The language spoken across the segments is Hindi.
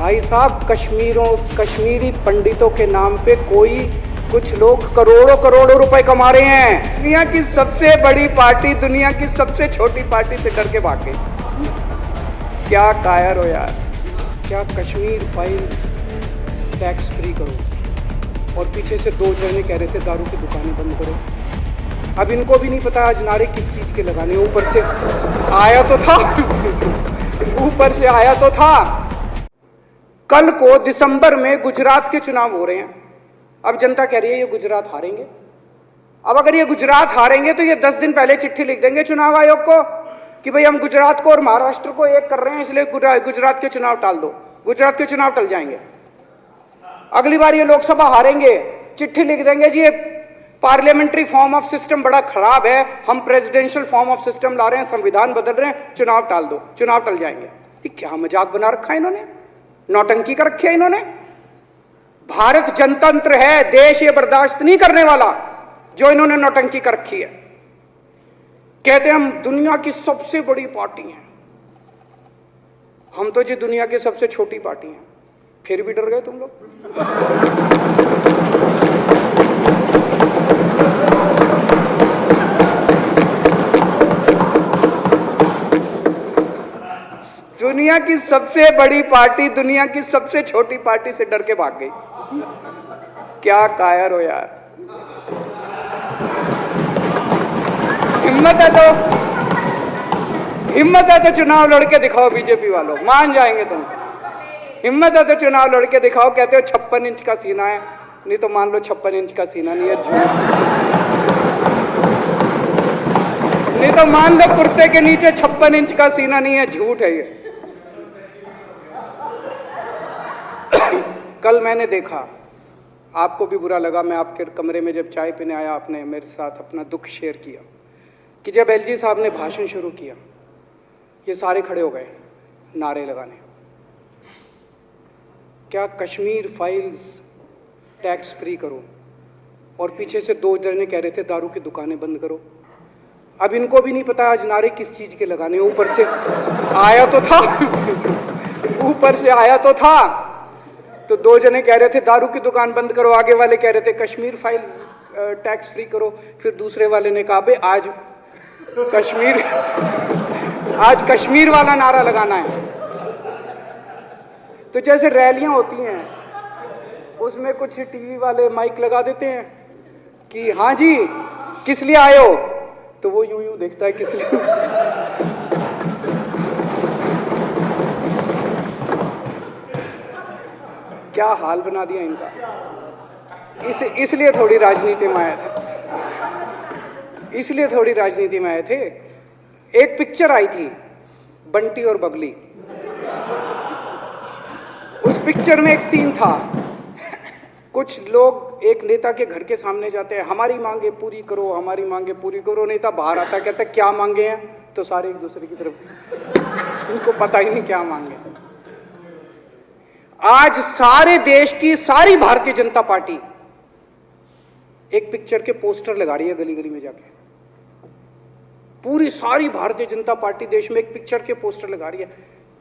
भाई साहब, कश्मीरी पंडितों के नाम पे कोई कुछ लोग करोड़ों करोड़ों रुपए कमा रहे हैं। दुनिया की सबसे बड़ी पार्टी दुनिया की सबसे छोटी पार्टी से डर के भाग गई। क्या कायर हो यार। क्या कश्मीर फाइल्स टैक्स फ्री करो और पीछे से दो जने कह रहे थे दारू की दुकानें बंद करो। अब इनको भी नहीं पता आज नारे किस चीज के लगाने। ऊपर से आया तो था ऊपर से आया तो था। कल को दिसंबर में गुजरात के चुनाव हो रहे हैं। अब जनता कह रही है ये गुजरात हारेंगे। अब अगर ये गुजरात हारेंगे तो ये 10 दिन पहले चिट्ठी लिख देंगे चुनाव आयोग को कि भाई हम गुजरात को और महाराष्ट्र को एक कर रहे हैं, इसलिए गुजरात के चुनाव टाल दो। गुजरात के चुनाव टल जाएंगे। अगली बार ये लोकसभा हारेंगे, चिट्ठी लिख देंगे जी ये पार्लियामेंट्री फॉर्म ऑफ सिस्टम बड़ा खराब है, हम प्रेसिडेंशियल फॉर्म ऑफ सिस्टम ला रहे हैं, संविधान बदल रहे हैं, चुनाव टाल दो। चुनाव टल जाएंगे। ये क्या मजाक बना रखा है इन्होंने, नौटंकी कर रखी है इन्होंने। भारत जनतंत्र है, देश ये बर्दाश्त नहीं करने वाला जो इन्होंने नौटंकी कर रखी है। कहते हैं हम दुनिया की सबसे बड़ी पार्टी हैं, हम तो जी दुनिया की सबसे छोटी पार्टी हैं। फिर भी डर गए तुम लोग। दुनिया की सबसे बड़ी पार्टी दुनिया की सबसे छोटी पार्टी से डर के भाग गई। क्या कायर हो यार। हिम्मत है तो चुनाव लड़के दिखाओ बीजेपी वालों, मान जाएंगे तुम। हिम्मत है तो चुनाव लड़के दिखाओ। कहते हो 56 इंच का सीना है, नहीं तो मान लो 56 इंच का सीना नहीं है, झूठ। नहीं तो मान लो कुर्ते के नीचे 56 इंच का सीना नहीं है, झूठ है ये। कल मैंने देखा, आपको भी बुरा लगा, मैं आपके कमरे में जब चाय पीने आया आपने मेरे साथ अपना दुख शेयर किया कि जब एलजी साहब ने भाषण शुरू किया ये सारे खड़े हो गए नारे लगाने। क्या कश्मीर फाइल्स टैक्स फ्री करो और पीछे से दो जने कह रहे थे दारू की दुकानें बंद करो। अब इनको भी नहीं पता आज नारे किस चीज के लगाने। ऊपर से आया तो था ऊपर से आया तो था। तो दो जने कह रहे थे दारू की दुकान बंद करो, आगे वाले कह रहे थे कश्मीर फाइल्स टैक्स फ्री करो। फिर दूसरे वाले ने कहा बे आज कश्मीर वाला नारा लगाना है। तो जैसे रैलियां होती हैं उसमें कुछ टीवी वाले माइक लगा देते हैं कि हाँ जी किस लिए आए हो, तो वो यूं यूं देखता है किस लिए। क्या हाल बना दिया इनका। इसलिए थोड़ी राजनीति में आया था, इसलिए थोड़ी राजनीति में आए थे। एक पिक्चर आई थी बंटी और बबली। उस पिक्चर में एक सीन था, कुछ लोग एक नेता के घर के सामने जाते हैं, हमारी मांगे पूरी करो, हमारी मांगे पूरी करो। नेता बाहर आता है, कहता है क्या मांगे हैं, तो सारे एक दूसरे की तरफ, इनको पता ही नहीं क्या मांगे। आज सारे देश की सारी भारतीय जनता पार्टी एक पिक्चर के पोस्टर लगा रही है गली गली में जाके। पूरी सारी भारतीय जनता पार्टी देश में एक पिक्चर के पोस्टर लगा रही है।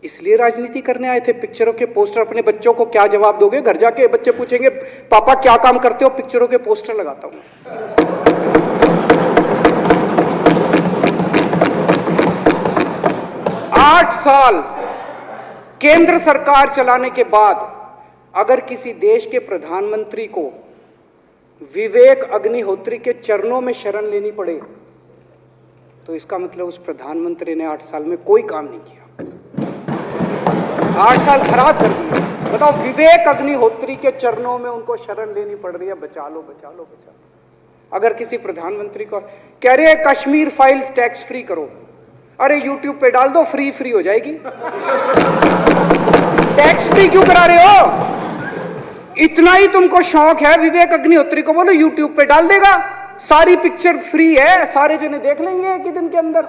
इसलिए राजनीति करने आए थे। पिक्चरों के पोस्टर, अपने बच्चों को क्या जवाब दोगे? घर जाके बच्चे पूछेंगे पापा क्या काम करते हो? पिक्चरों के पोस्टर लगाता हूं। 8 साल केंद्र सरकार चलाने के बाद अगर किसी देश के प्रधानमंत्री को विवेक अग्निहोत्री के चरणों में शरण लेनी पड़े तो इसका मतलब उस प्रधानमंत्री ने 8 साल में कोई काम नहीं किया। 8 साल खराब कर दिए। बताओ, विवेक अग्निहोत्री के चरणों में उनको शरण लेनी पड़ रही है, बचा लो बचा लो बचा लो। अगर किसी प्रधानमंत्री को कह रहे हैं कश्मीर फाइल्स टैक्स फ्री करो, अरे यूट्यूब पे डाल दो, फ्री हो जाएगी। टैक्स फ्री क्यों करा रहे हो? इतना ही तुमको शौक है, विवेक अग्निहोत्री को बोलो यूट्यूब पे डाल देगा, सारी पिक्चर फ्री है, सारे जने देख लेंगे एक ही दिन के अंदर।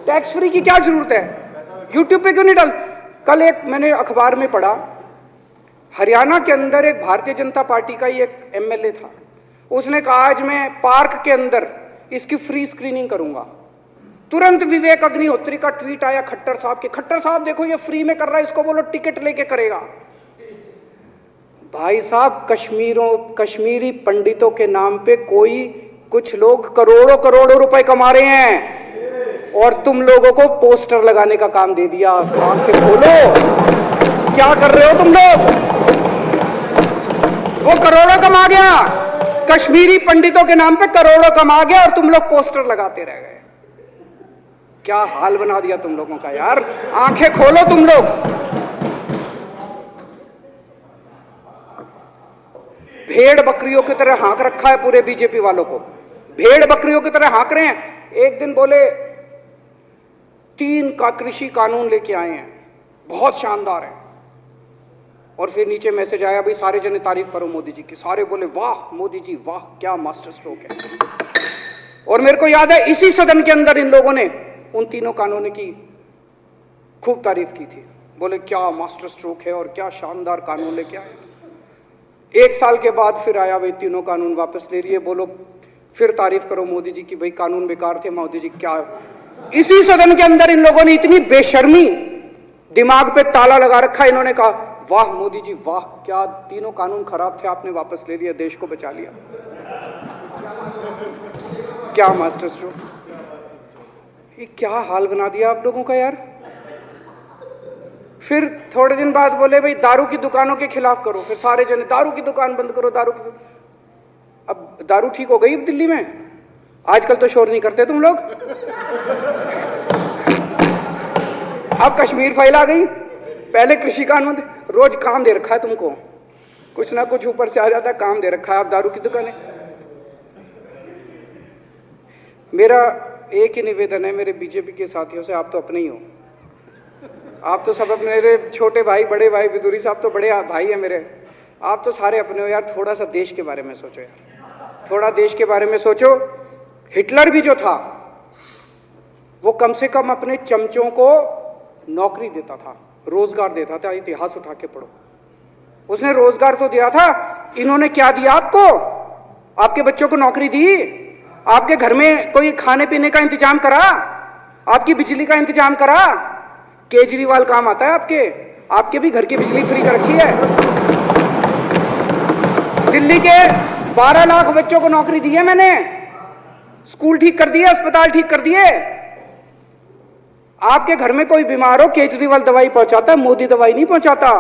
टैक्स फ्री की क्या जरूरत है? यूट्यूब पे क्यों नहीं डाल? कल एक मैंने अखबार में पढ़ा, हरियाणा के अंदर एक भारतीय जनता पार्टी का ही एक एमएलए था, उसने कहा आज मैं पार्क के अंदर इसकी फ्री स्क्रीनिंग करूंगा। तुरंत विवेक अग्निहोत्री का ट्वीट आया खट्टर साहब के, खट्टर साहब देखो ये फ्री में कर रहा है, इसको बोलो टिकट लेके करेगा। भाई साहब, कश्मीरी पंडितों के नाम पे कुछ लोग करोड़ों करोड़ों रुपए कमा रहे हैं और तुम लोगों को पोस्टर लगाने का काम दे दिया। आंखें खोलो, क्या कर रहे हो तुम लोग? वो करोड़ों कमा गया, कश्मीरी पंडितों के नाम पे करोड़ों कमा गया और तुम लोग पोस्टर लगाते रह गए। क्या हाल बना दिया तुम लोगों का यार। आंखें खोलो तुम लोग। भेड़ बकरियों की तरह हाँक रखा है पूरे बीजेपी वालों को, भेड़ बकरियों की तरह हाँक रहे हैं। एक दिन बोले 3 का कृषि कानून लेके आए हैं, बहुत शानदार है, और फिर नीचे मैसेज आया, भाई सारे जने तारीफ करो मोदी जी की। सारे बोले वाह मोदी जी वाह, क्या मास्टर स्ट्रोक है। और मेरे को याद है इसी सदन के अंदर इन लोगों ने उन 3 कानूनों की खूब तारीफ की थी, बोले क्या मास्टर स्ट्रोक है और क्या शानदार कानून लेके आए। 1 साल के बाद फिर आया, भाई 3 कानून वापस ले लिए, बोलो फिर तारीफ करो मोदी जी की, भाई कानून बेकार थे मोदी जी। क्या इसी सदन के अंदर इन लोगों ने इतनी बेशर्मी, दिमाग पे ताला लगा रखा, इन्होंने कहा वाह मोदी जी वाह, क्या 3 कानून खराब थे आपने वापस ले लिया, देश को बचा लिया। क्या मास्टर स्ट्रोक, ये क्या हाल बना दिया आप लोगों का यार। फिर थोड़े दिन बाद बोले भाई दारू की दुकानों के खिलाफ करो, फिर सारे जने दारू की दुकान बंद करो, अब दारू ठीक हो गई दिल्ली में? आजकल तो शोर नहीं करते तुम लोग। अब कश्मीर फाइल आ गई, पहले कृषि कानून, रोज काम दे रखा है तुमको, कुछ ना कुछ ऊपर से आ जाता है, काम दे रखा है। अब दारू की दुकानें। मेरा एक ही निवेदन है मेरे बीजेपी के साथियों से, आप तो अपने ही हो, आप तो सब अपने, मेरे छोटे भाई बड़े भाई बिदुरी साहब तो बड़े भाई है मेरे, आप तो सारे अपने हो यार। थोड़ा सा देश के बारे में सोचो यार, थोड़ा देश के बारे में सोचो। हिटलर भी जो था वो कम से कम अपने चमचों को नौकरी देता था, रोजगार देता था। इतिहास उठा के पढ़ो, उसने रोजगार तो दिया था। इन्होंने क्या दिया आपको? आपके बच्चों को नौकरी दी, आपके घर में कोई खाने पीने का इंतजाम करा, आपकी बिजली का इंतजाम करा। केजरीवाल काम आता है आपके भी घर की बिजली फ्री कर रखी है। दिल्ली के 12 लाख बच्चों को नौकरी दी है मैंने, स्कूल ठीक कर दिए, अस्पताल ठीक कर दिए। आपके घर में कोई बीमार हो, केजरीवाल दवाई पहुंचाता है, मोदी दवाई नहीं पहुंचाता।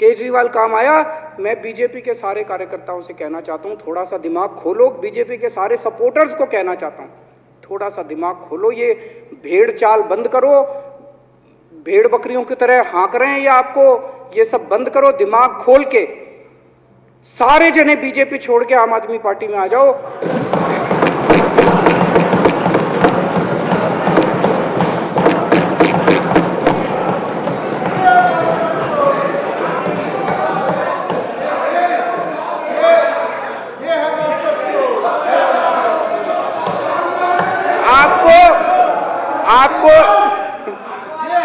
केजरीवाल काम आया। मैं बीजेपी के सारे कार्यकर्ताओं से कहना चाहता हूं, थोड़ा सा दिमाग खोलो। बीजेपी के सारे सपोर्टर्स को कहना चाहता हूं, थोड़ा सा दिमाग खोलो। ये भेड़ चाल बंद करो, भेड़ बकरियों की तरह हाँक रहे हैं ये आपको, ये सब बंद करो। दिमाग खोल के सारे जने बीजेपी छोड़ के आम आदमी पार्टी में आ जाओ।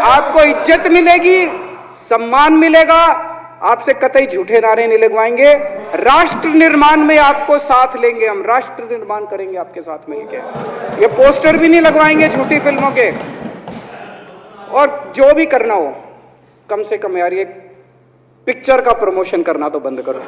आपको इज्जत मिलेगी, सम्मान मिलेगा, आपसे कतई झूठे नारे नहीं लगवाएंगे। राष्ट्र निर्माण में आपको साथ लेंगे हम, राष्ट्र निर्माण करेंगे आपके साथ मिलकर। ये पोस्टर भी नहीं लगवाएंगे झूठी फिल्मों के। और जो भी करना हो, कम से कम यार ये पिक्चर का प्रमोशन करना तो बंद करो।